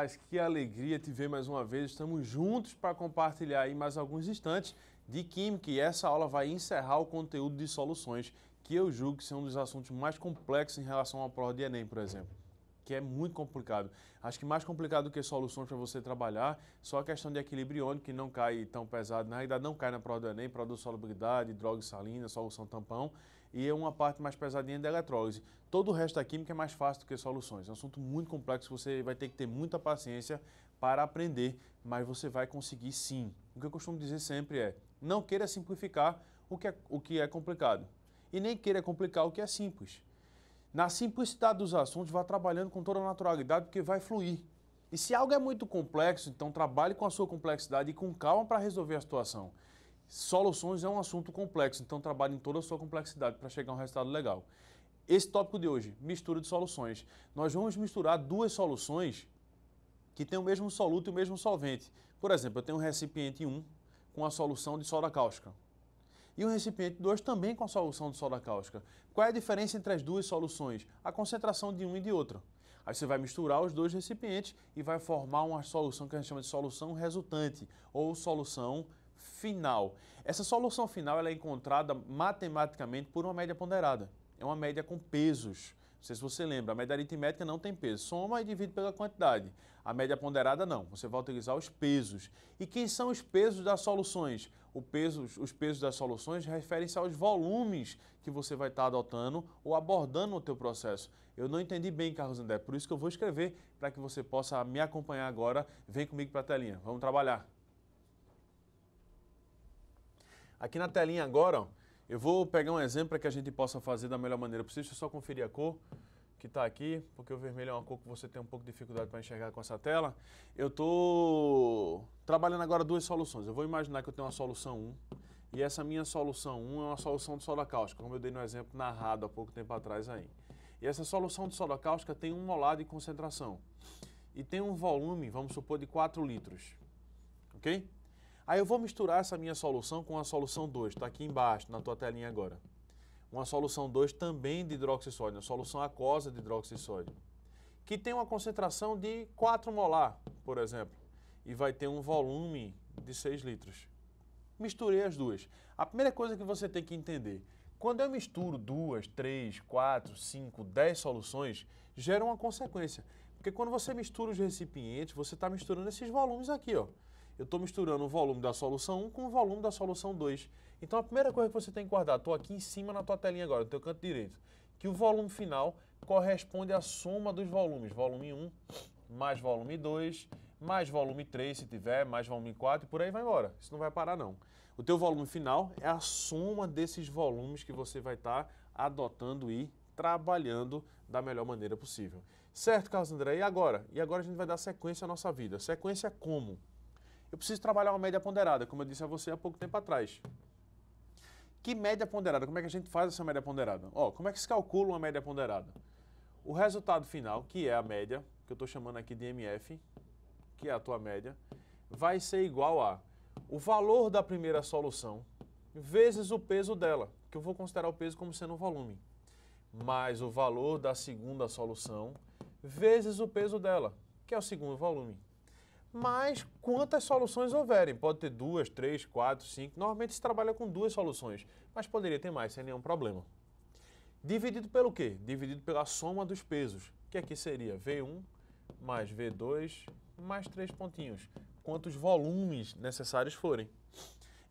Rapaz, que alegria te ver mais uma vez. Estamos juntos para compartilhar aí mais alguns instantes de Química e essa aula vai encerrar o conteúdo de soluções, que eu julgo que são um dos assuntos mais complexos em relação à prova de Enem, por exemplo, que é muito complicado. Acho que mais complicado do que soluções para você trabalhar, só a questão de equilíbrio iônico, que não cai tão pesado, na realidade não cai na prova do Enem, prova de solubilidade, hidroxalina, solução tampão, e é uma parte mais pesadinha da eletrólise. Todo o resto da química é mais fácil do que soluções. É um assunto muito complexo, você vai ter que ter muita paciência para aprender, mas você vai conseguir sim. O que eu costumo dizer sempre é, não queira simplificar o que é complicado, e nem queira complicar o que é simples. Na simplicidade dos assuntos, vá trabalhando com toda a naturalidade, porque vai fluir. E se algo é muito complexo, então trabalhe com a sua complexidade e com calma para resolver a situação. Soluções é um assunto complexo, então trabalhe em toda a sua complexidade para chegar a um resultado legal. Esse tópico de hoje, mistura de soluções. Nós vamos misturar duas soluções que têm o mesmo soluto e o mesmo solvente. Por exemplo, eu tenho um recipiente 1 com a solução de soda cáustica. E o recipiente 2 também com a solução de soda cáustica. Qual é a diferença entre as duas soluções? A concentração de um e de outro. Aí você vai misturar os dois recipientes e vai formar uma solução que a gente chama de solução resultante ou solução final. Essa solução final ela é encontrada matematicamente por uma média ponderada. É uma média com pesos. Não sei se você lembra, a média aritmética não tem peso. Soma e divide pela quantidade. A média ponderada não, você vai utilizar os pesos. E quem são os pesos das soluções? Os pesos das soluções referem-se aos volumes que você vai estar adotando ou abordando no teu processo. Eu não entendi bem, Carlos André, por isso que eu vou escrever para que você possa me acompanhar agora. Vem comigo para a telinha, vamos trabalhar. Aqui na telinha agora, ó, eu vou pegar um exemplo para que a gente possa fazer da melhor maneira possível. Deixa eu só conferir a cor que está aqui, porque o vermelho é uma cor que você tem um pouco de dificuldade para enxergar com essa tela. Eu estou trabalhando agora duas soluções. Eu vou imaginar que eu tenho uma solução 1 e essa minha solução 1 é uma solução de soda cáustica, como eu dei no exemplo narrado há pouco tempo atrás aí. E essa solução de soda cáustica tem 1 molar de concentração e tem um volume, vamos supor, de 4 litros, ok? Aí eu vou misturar essa minha solução com a solução 2, está aqui embaixo, na tua telinha agora. Uma solução 2 também de hidroxissódio, uma solução aquosa de hidroxissódio, que tem uma concentração de 4 molar, por exemplo, e vai ter um volume de 6 litros. Misturei as duas. A primeira coisa que você tem que entender, quando eu misturo 2, 3, 4, 5, 10 soluções, gera uma consequência. Porque quando você mistura os recipientes, você está misturando esses volumes aqui, ó. Eu estou misturando o volume da solução 1 com o volume da solução 2. Então a primeira coisa que você tem que guardar, estou aqui em cima na tua telinha agora, no teu canto direito, que o volume final corresponde à soma dos volumes. Volume 1 mais volume 2, mais volume 3 se tiver, mais volume 4 e por aí vai embora. Isso não vai parar não. O teu volume final é a soma desses volumes que você vai estar adotando e trabalhando da melhor maneira possível. Certo, Carlos André? E agora? E agora a gente vai dar sequência à nossa vida. Sequência como? Eu preciso trabalhar uma média ponderada, como eu disse a você há pouco tempo atrás. Que média ponderada? Como é que a gente faz essa média ponderada? Ó, como é que se calcula uma média ponderada? O resultado final, que é a média, que eu estou chamando aqui de MF, que é a tua média, vai ser igual a o valor da primeira solução vezes o peso dela, que eu vou considerar o peso como sendo o volume, mais o valor da segunda solução vezes o peso dela, que é o segundo volume. Mas quantas soluções houverem? Pode ter 2, 3, 4, 5. Normalmente se trabalha com 2 soluções, mas poderia ter mais, sem nenhum problema. Dividido pelo quê? Dividido pela soma dos pesos, que aqui seria V1 mais V2 mais 3 pontinhos. Quantos volumes necessários forem.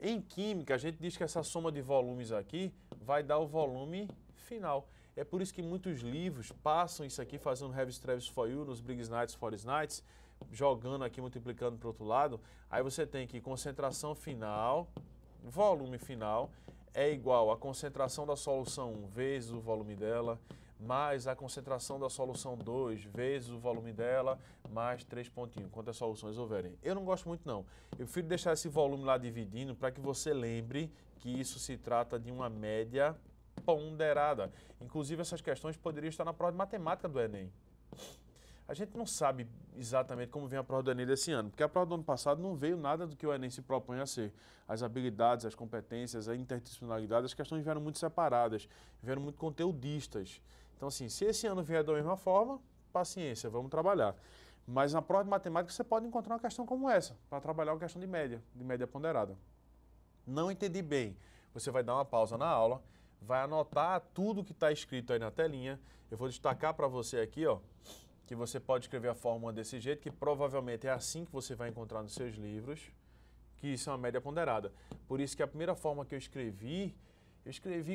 Em química, a gente diz que essa soma de volumes aqui vai dar o volume final. É por isso que muitos livros passam isso aqui, fazendo Heavy Travis for You, nos Briggs Nights, Forest Nights, jogando aqui, multiplicando para o outro lado. Aí você tem que concentração final, volume final, é igual a concentração da solução 1 vezes o volume dela, mais a concentração da solução 2 vezes o volume dela, mais 3 pontinhos, quantas soluções houverem. Eu não gosto muito não. Eu prefiro deixar esse volume lá dividindo para que você lembre que isso se trata de uma média ponderada. Inclusive essas questões poderiam estar na prova de matemática do Enem. A gente não sabe exatamente como vem a prova do Enem desse ano, porque a prova do ano passado não veio nada do que o Enem se propõe a ser. As habilidades, as competências, a interdisciplinaridade, as questões vieram muito separadas, vieram muito conteudistas. Então, assim, se esse ano vier da mesma forma, paciência, vamos trabalhar. Mas na prova de matemática você pode encontrar uma questão como essa, para trabalhar uma questão de média ponderada. Não entendi bem. Você vai dar uma pausa na aula, vai anotar tudo que está escrito aí na telinha. Eu vou destacar para você aqui, ó, que você pode escrever a fórmula desse jeito, que provavelmente é assim que você vai encontrar nos seus livros, que isso é uma média ponderada. Por isso que a primeira forma que eu escrevi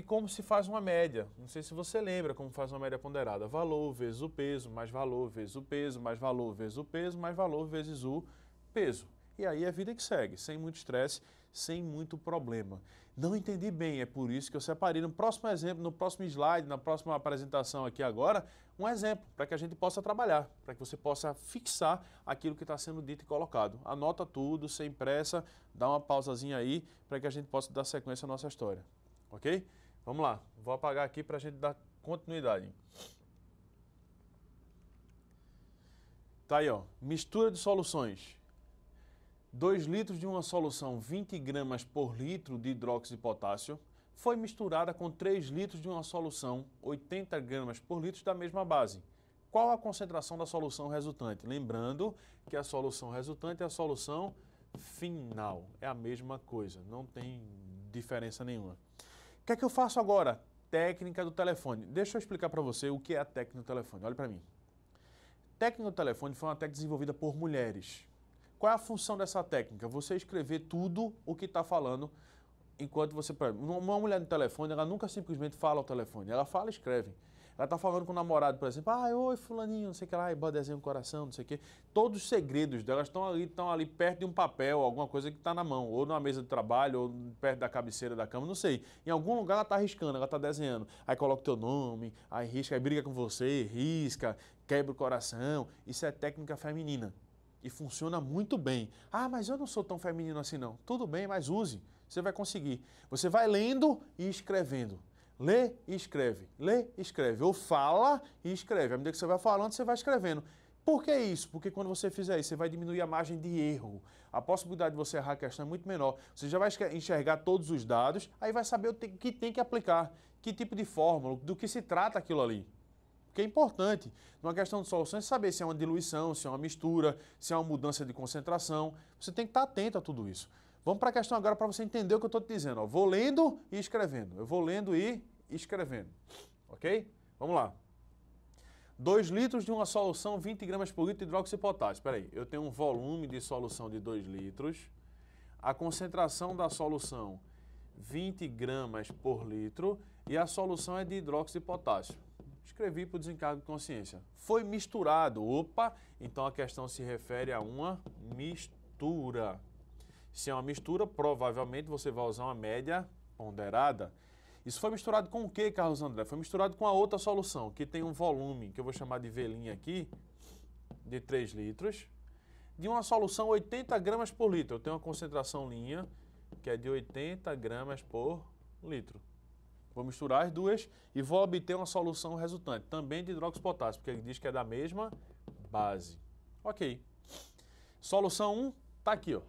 como se faz uma média. Não sei se você lembra como faz uma média ponderada. Valor vezes o peso, mais valor vezes o peso, mais valor vezes o peso, mais valor vezes o peso. E aí é a vida que segue, sem muito estresse, sem muito problema. Não entendi bem, é por isso que eu separei no próximo exemplo, no próximo slide, na próxima apresentação aqui agora, um exemplo para que a gente possa trabalhar, para que você possa fixar aquilo que está sendo dito e colocado. Anota tudo, sem pressa, dá uma pausazinha aí para que a gente possa dar sequência à nossa história. Ok? Vamos lá, vou apagar aqui para a gente dar continuidade. Tá aí, ó, mistura de soluções. 2 litros de uma solução 20 gramas por litro de hidróxido de potássio foi misturada com 3 litros de uma solução 80 gramas por litro da mesma base. Qual a concentração da solução resultante? Lembrando que a solução resultante é a solução final. É a mesma coisa, não tem diferença nenhuma. O que é que eu faço agora? Técnica do telefone. Deixa eu explicar para você o que é a técnica do telefone. Olha para mim. Técnica do telefone foi uma técnica desenvolvida por mulheres. Qual é a função dessa técnica? Você escrever tudo o que está falando enquanto você... Uma mulher no telefone, ela nunca simplesmente fala ao telefone. Ela fala e escreve. Ela está falando com o namorado, por exemplo. Ah, oi, fulaninho, não sei o que lá, e desenha um coração, não sei o que. Todos os segredos delas estão ali perto de um papel, alguma coisa que está na mão. Ou numa mesa de trabalho, ou perto da cabeceira da cama, não sei. Em algum lugar ela está riscando, ela está desenhando. Aí coloca o teu nome, aí risca, aí briga com você, risca, quebra o coração. Isso é técnica feminina. E funciona muito bem. Ah, mas eu não sou tão feminino assim não. Tudo bem, mas use. Você vai conseguir. Você vai lendo e escrevendo. Lê e escreve. Lê e escreve. Ou fala e escreve. À medida que você vai falando, você vai escrevendo. Por que isso? Porque quando você fizer isso, você vai diminuir a margem de erro. A possibilidade de você errar a questão é muito menor. Você já vai enxergar todos os dados, aí vai saber o que tem que aplicar. Que tipo de fórmula, do que se trata aquilo ali. Porque é importante, numa questão de soluções, saber se é uma diluição, se é uma mistura, se é uma mudança de concentração. Você tem que estar atento a tudo isso. Vamos para a questão agora para você entender o que eu estou te dizendo. Ó. Vou lendo e escrevendo. Eu vou lendo e escrevendo. Ok? Vamos lá. 2 litros de uma solução 20 gramas por litro de hidróxido de potássio. Espera aí, eu tenho um volume de solução de 2 litros. A concentração da solução 20 gramas por litro e a solução é de hidróxido de potássio. Escrevi para o desencargo de consciência. Foi misturado. Opa! Então a questão se refere a uma mistura. Se é uma mistura, provavelmente você vai usar uma média ponderada. Isso foi misturado com o que, Carlos André? Foi misturado com a outra solução, que tem um volume, que eu vou chamar de V' aqui, de 3 litros, de uma solução 80 gramas por litro. Eu tenho uma concentração linha, que é de 80 gramas por litro. Vou misturar as duas e vou obter uma solução resultante, também de hidróxido de potássio, porque ele diz que é da mesma base. Ok. Solução 1 está aqui, ó,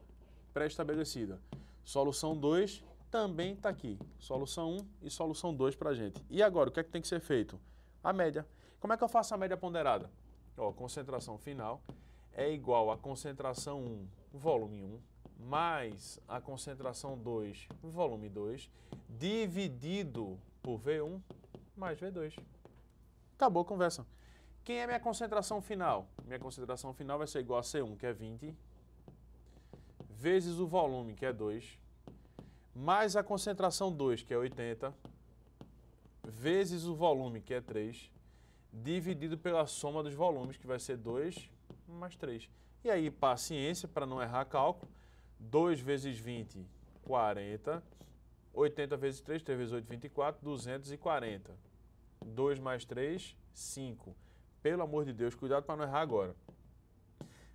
pré-estabelecida. Solução 2 também está aqui. Solução 1 e solução 2 para a gente. E agora, o que é que tem que ser feito? A média. Como é que eu faço a média ponderada? Ó, concentração final é igual a concentração 1, volume 1, mais a concentração 2, volume 2, dividido por V1 mais V2. Acabou a conversa. Quem é minha concentração final? Minha concentração final vai ser igual a C1, que é 20, vezes o volume, que é 2, mais a concentração 2, que é 80, vezes o volume, que é 3, dividido pela soma dos volumes, que vai ser 2 mais 3. E aí, paciência, para não errar cálculo, 2 vezes 20, 40, 80 vezes 3, 3 vezes 8, 24, 240. 2 mais 3, 5. Pelo amor de Deus, cuidado para não errar agora.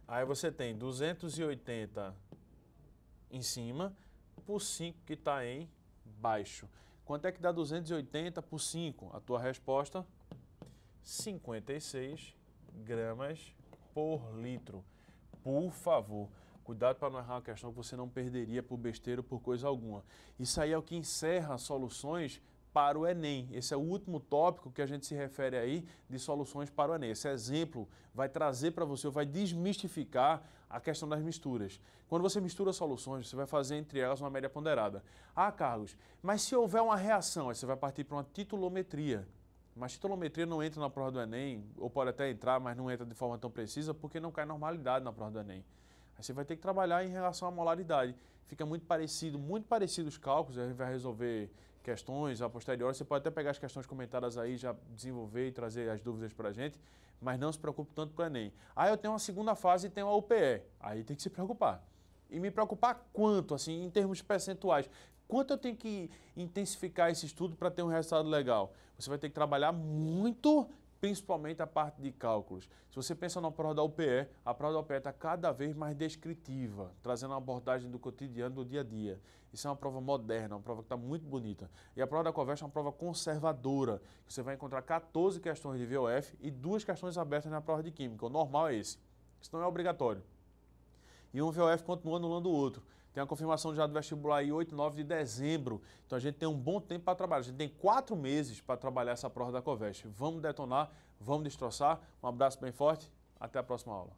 Aí você tem 280 em cima, por 5 que está em baixo. Quanto é que dá 280 por 5? A tua resposta, 56 gramas por litro. Por favor, cuidado para não errar uma questão que você não perderia por besteira ou por coisa alguma. Isso aí é o que encerra soluções para o Enem. Esse é o último tópico que a gente se refere aí de soluções para o Enem. Esse exemplo vai trazer para você, vai desmistificar a questão das misturas. Quando você mistura soluções, você vai fazer entre elas uma média ponderada. Ah, Carlos, mas se houver uma reação, aí você vai partir para uma titulometria. Mas titulometria não entra na prova do Enem, ou pode até entrar, mas não entra de forma tão precisa, porque não cai normalidade na prova do Enem. Aí você vai ter que trabalhar em relação à molaridade. Fica muito parecido os cálculos, a gente vai resolver questões a posteriori. Você pode até pegar as questões comentadas aí, já desenvolver e trazer as dúvidas para a gente, mas não se preocupe tanto com o Enem. Aí eu tenho uma segunda fase e tenho a UPE. Aí tem que se preocupar. E me preocupar quanto, assim, em termos percentuais? Quanto eu tenho que intensificar esse estudo para ter um resultado legal? Você vai ter que trabalhar muito, principalmente a parte de cálculos. Se você pensa na prova da UPE, a prova da UPE está cada vez mais descritiva, trazendo uma abordagem do cotidiano, do dia a dia. Isso é uma prova moderna, uma prova que está muito bonita. E a prova da Covest é uma prova conservadora. Você vai encontrar 14 questões de VOF e 2 questões abertas na prova de Química. O normal é esse. Isso não é obrigatório. E um VOF continua anulando o outro. Tem a confirmação já do vestibular aí 8 e 9 de dezembro. Então a gente tem um bom tempo para trabalhar. A gente tem 4 meses para trabalhar essa prova da Covest. Vamos detonar, vamos destroçar. Um abraço bem forte. Até a próxima aula.